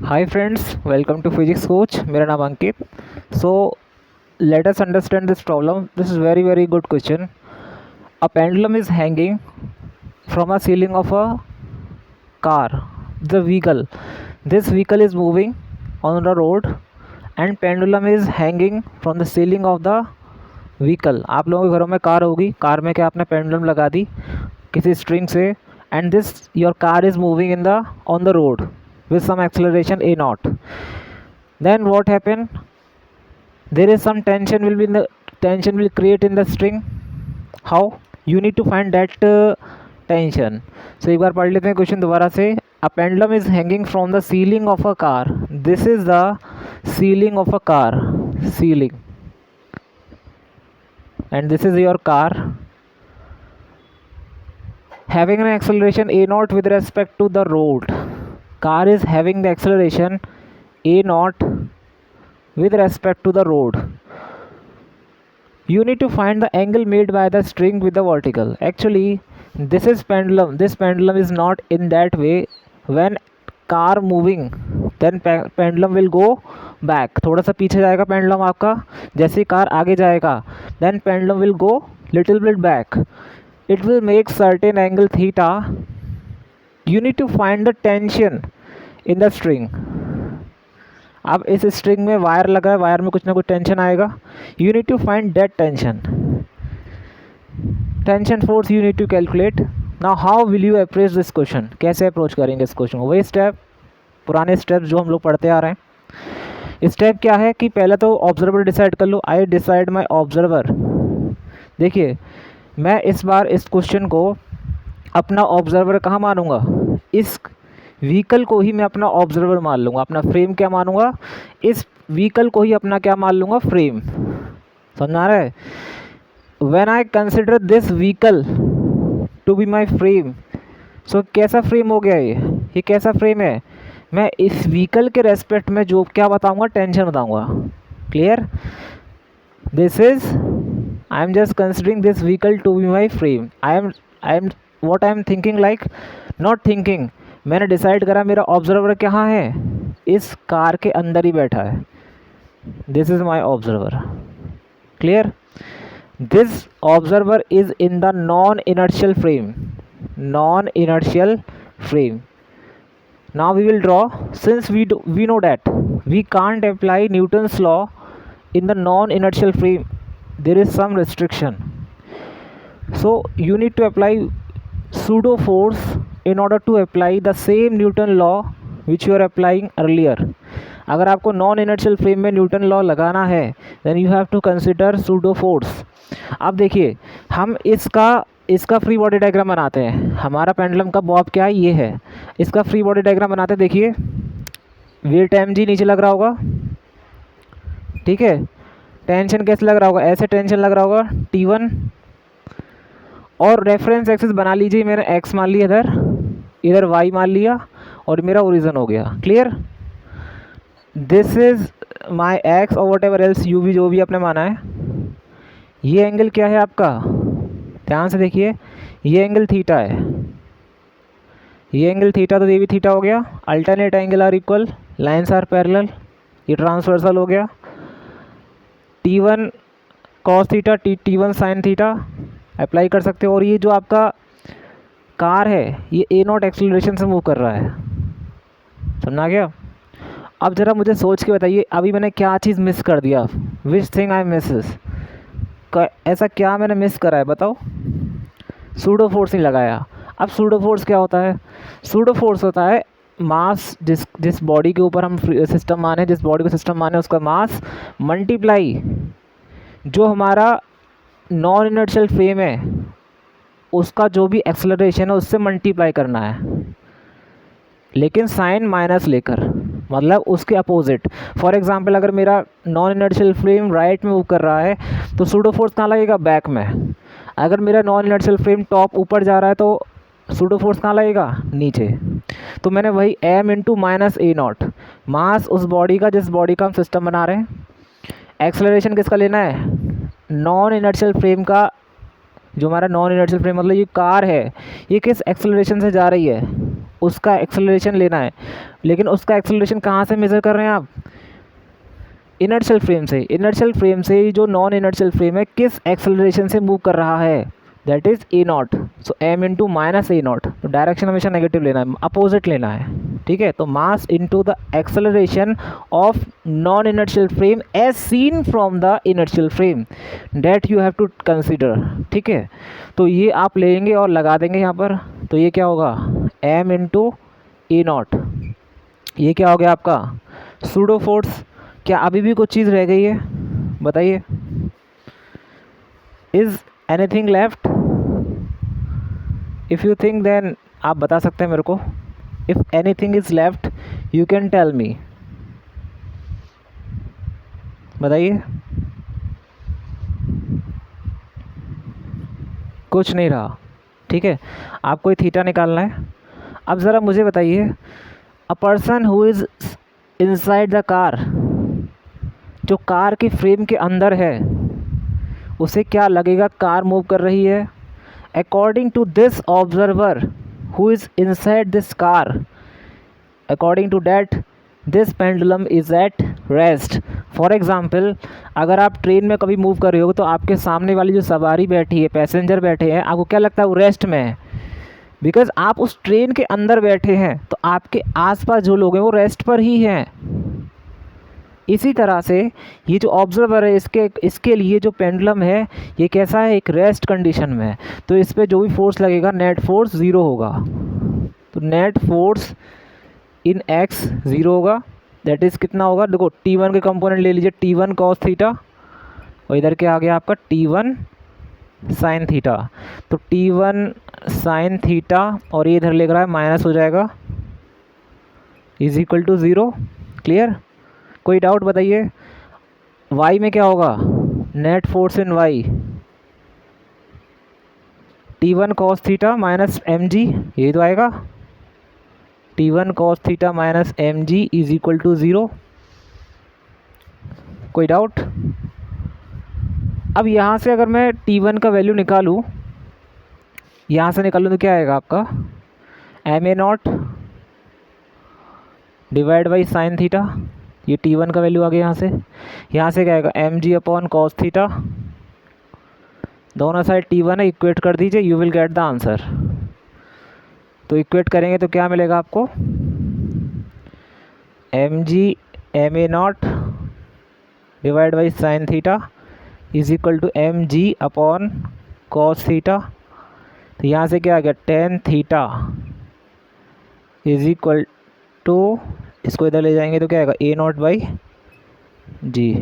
Hi friends, welcome to Physics Coach. मेरा नाम अंकित. So let us understand this problem. This is very good question. A pendulum is hanging from a ceiling of a car. The vehicle. This vehicle is moving on the road and pendulum is hanging from the ceiling of the vehicle. आप लोगों के घरों में car होगी. Car में क्या आपने pendulum लगा दी किसी स्ट्रिंग से, and this your car is moving in the on the road with some acceleration a naught. Then what happen? There is some tension will create in the string. How? You need to find that tension. So एक बार पढ़ लेते हैं question दोबारा से. A pendulum is hanging from the ceiling of a car. This is the ceiling of a car. Ceiling. And this is your car. Having an acceleration a naught with respect to the road. Car is having the acceleration a naught with respect to the road. You need to find the angle made by the string with the vertical. Actually, this is pendulum. This pendulum is not in that way. When car moving, then pendulum will go back. थोड़ा सा पीछे जाएगा pendulum आपका. जैसे car आगे जाएगा, then pendulum will go little bit back. It will make certain angle theta. You need to find the tension in the string. अब इस स्ट्रिंग में वायर लगा है, वायर में कुछ ना कुछ टेंशन आएगा. You need to find that tension force you need to calculate. Now how will you approach this question? कैसे अप्रोच करेंगे इस क्वेश्चन को? वही स्टेप, पुराने स्टेप्स जो हम लोग पढ़ते आ रहे हैं. स्टेप क्या है कि पहले तो ऑब्जर्वर डिसाइड कर लो. I decide my observer. देखिए, मैं इस बार इस क्वेश्चन को अपना ऑब्जर्वर कहाँ मानूंगा? इस व्हीकल को ही मैं अपना ऑब्जर्वर मान लूँगा. अपना फ्रेम क्या मानूंगा? इस व्हीकल को ही अपना क्या मान लूँगा? फ्रेम. समझ आ रहा है? When I consider this vehicle to be my frame. So कैसा फ्रेम हो गया ये कैसा फ्रेम है? मैं इस व्हीकल के रेस्पेक्ट में जो क्या बताऊँगा? टेंशन बताऊँगा. Clear? This is I am just considering this vehicle to be my frame. I am what I am thinking, like not thinking. मैंने डिसाइड करा मेरा ऑब्जर्वर कहाँ है? इस कार के अंदर ही बैठा है. This is my observer. Clear? This observer is in the non inertial frame. Non inertial frame. Now we will draw. Since we know that we can't apply Newton's law in the non-inertial frame, there is some restriction. So you need to apply pseudo force in order to apply the same Newton law which you are applying earlier. अगर आपको non inertial frame में Newton law लगाना है, then you have to consider pseudo force. अब देखिए, हम इसका free body diagram बनाते हैं. हमारा पेंडुलम का बॉब क्या है? ये है. इसका फ्री बॉडी डायग्राम बनाते हैं. देखिए, वेट एम जी नीचे लग रहा होगा. ठीक है. टेंशन कैसे लग रहा होगा? ऐसे टेंशन लग रहा होगा T1. और रेफरेंस एक्सिस बना लीजिए. मैंने x मान लिया, इधर y मान लिया, और मेरा ओरिजिन हो गया. Clear? This is my x और वट एवर एल्स यू भी जो भी आपने माना है. ये एंगल क्या है आपका? ध्यान से देखिए, ये एंगल थीटा है. ये एंगल थीटा, तो ये भी थीटा हो गया. Alternate angle are equal, lines are parallel. ये ट्रांसवर्सल हो गया. T1 cos theta, T1 sine theta apply कर सकते हो. और ये जो आपका कार है, ये ए नॉट एक्सेलरेशन से मूव कर रहा है. समझा गया? अब ज़रा मुझे सोच के बताइए, अभी मैंने क्या चीज़ मिस कर दिया? Which thing I Mrs? ऐसा क्या मैंने मिस करा है? बताओ. सूडो फोर्स नहीं लगाया. अब सूडो फोर्स क्या होता है? सूडो फोर्स होता है मास, जिस बॉडी के ऊपर हम सिस्टम माने, जिस बॉडी को सिस्टम माने, उसका मास मल्टीप्लाई जो हमारा नॉन इनर्शियल फ्रेम है उसका जो भी एक्सेलरेशन है उससे मल्टीप्लाई करना है, लेकिन साइन माइनस लेकर, मतलब उसके अपोजिट. फॉर एग्जांपल, अगर मेरा नॉन इनर्शियल फ्रेम राइट में मूव कर रहा है तो सूडो फोर्स कहाँ लगेगा? बैक में. अगर मेरा नॉन इनर्शियल फ्रेम टॉप ऊपर जा रहा है तो सूडो फोर्स कहाँ लगेगा? नीचे. तो मैंने वही m into minus a naught, mass उस बॉडी का जिस बॉडी का हम सिस्टम बना रहे हैं. एक्सेलरेशन किसका लेना है? नॉन इनर्शियल फ्रेम का. जो हमारा नॉन इनर्शियल फ्रेम मतलब ये कार है, ये किस एक्सेलरेशन से जा रही है? उसका एक्सेलरेशन लेना है, लेकिन उसका एक्सेलरेशन कहाँ से मेज़र कर रहे हैं आप? इनर्शियल फ्रेम से। इनर्शियल फ्रेम से जो नॉन इनर्शियल फ्रेम है किस एक्सेलरेशन से मूव कर रहा है, that is a naught. So m into minus a naught, तो डायरेक्शन हमेशा नेगेटिव लेना है, अपोजिट लेना है, ठीक है। तो mass into the acceleration of non inertial frame as seen from the inertial frame, that you have to consider, ठीक है। तो ये आप लेंगे और लगा देंगे यहाँ पर, तो ये क्या होगा, एम इंटू ए नॉट। ये क्या हो गया आपका सूडो फोर्स। क्या अभी भी कुछ चीज़ रह गई है, बताइए? Is anything left? If you think then आप बता सकते हैं मेरे को। If anything is left you can tell me, बताइए। कुछ नहीं रहा, ठीक है। आपको ये थीटा निकालना है। अब ज़रा मुझे बताइए, a person who is inside the car, जो कार की फ्रेम के अंदर है, उसे क्या लगेगा कार मूव कर रही है? According to this observer who is inside this car, according to that this pendulum is at rest. For example, अगर आप ट्रेन में कभी मूव कर रहे हो तो आपके सामने वाली जो सवारी बैठी है, पैसेंजर बैठे हैं, आपको क्या लगता है वो रेस्ट में है, बिकॉज़ आप उस ट्रेन के अंदर बैठे हैं, तो आपके आसपास जो लोग हैं वो रेस्ट पर ही हैं। इसी तरह से ये जो ऑब्जर्वर है, इसके लिए जो पेंडुलम है ये कैसा है, एक रेस्ट कंडीशन में है। तो इस पर जो भी फोर्स लगेगा नेट फोर्स ज़ीरो होगा। तो नेट फोर्स इन एक्स ज़ीरो होगा, दैट इज़ कितना होगा, देखो T1 के कंपोनेंट ले लीजिए, T1 कॉस थीटा, और इधर क्या आ गया आपका T1 साइन थीटा। तो T1 साइन थीटा और ये इधर लेकर आए माइनस हो जाएगा, is equal to zero. Clear? कोई डाउट बताइए? y में क्या होगा, net force in y, T1 cos theta minus m g, यही तो आएगा, T1 cos theta minus m g is equal to zero. कोई डाउट? अब यहाँ से अगर मैं T1 का वैल्यू निकालूँ, यहाँ से निकालूँ तो क्या आएगा आपका, m a naught divide by sine theta, ये T1 का वैल्यू आ गया यहाँ से क्या आएगा, m g upon cos theta, दोनों साइड T1 है, इक्वेट कर दीजिए, you will get the answer. तो इक्वेट करेंगे तो क्या मिलेगा आपको, m g m a naught divide by sine theta is equal to m g upon cos theta. तो यहाँ से क्या आ गया, tan theta is equal to, इसको इधर ले जाएंगे तो क्या आएगा, ए नॉट बाई जी।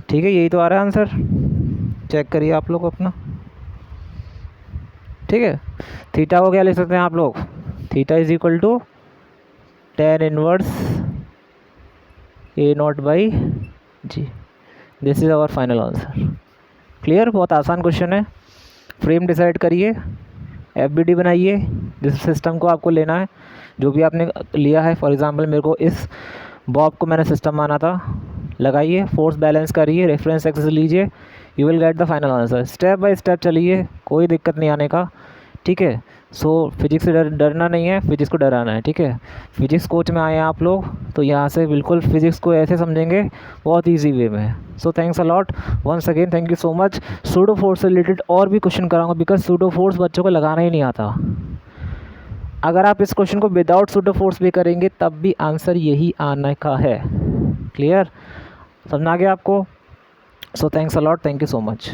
ठीक है, यही तो आ रहा है आंसर, चेक करिए आप लोग अपना। ठीक है, थीटा को क्या ले सकते हैं आप लोग, theta is equal to tan inverse a naught by g. This is our final answer. Clear? बहुत आसान क्वेश्चन है। फ्रेम डिसाइड करिए, एफबीडी बनाइए, जिस सिस्टम को आपको लेना है, जो भी आपने लिया है। फॉर एग्जांपल मेरे को इस बॉब को मैंने सिस्टम माना था, लगाइए, फोर्स बैलेंस करिए, रेफरेंस एक्सिस लीजिए, you will get the final answer. Step by step चलिए, कोई दिक्कत नहीं आने का। ठीक है, सो फिजिक्स से डरना नहीं है, फिजिक्स को डराना है। ठीक है, फिजिक्स कोच में आए हैं आप लोग, तो यहाँ से बिल्कुल फिजिक्स को ऐसे समझेंगे बहुत इजी वे में। So thanks a lot once again, thank you so much. Pseudo force से रिलेटेड और भी क्वेश्चन कराऊंगा, बिकॉज सूडो फोर्स बच्चों को लगाना ही नहीं आता। अगर आप इस क्वेश्चन को विदाउट सूडो फोर्स भी करेंगे तब भी आंसर यही आने का है। क्लियर? समझ आ गया आपको? सो thanks a lot, thank you so much.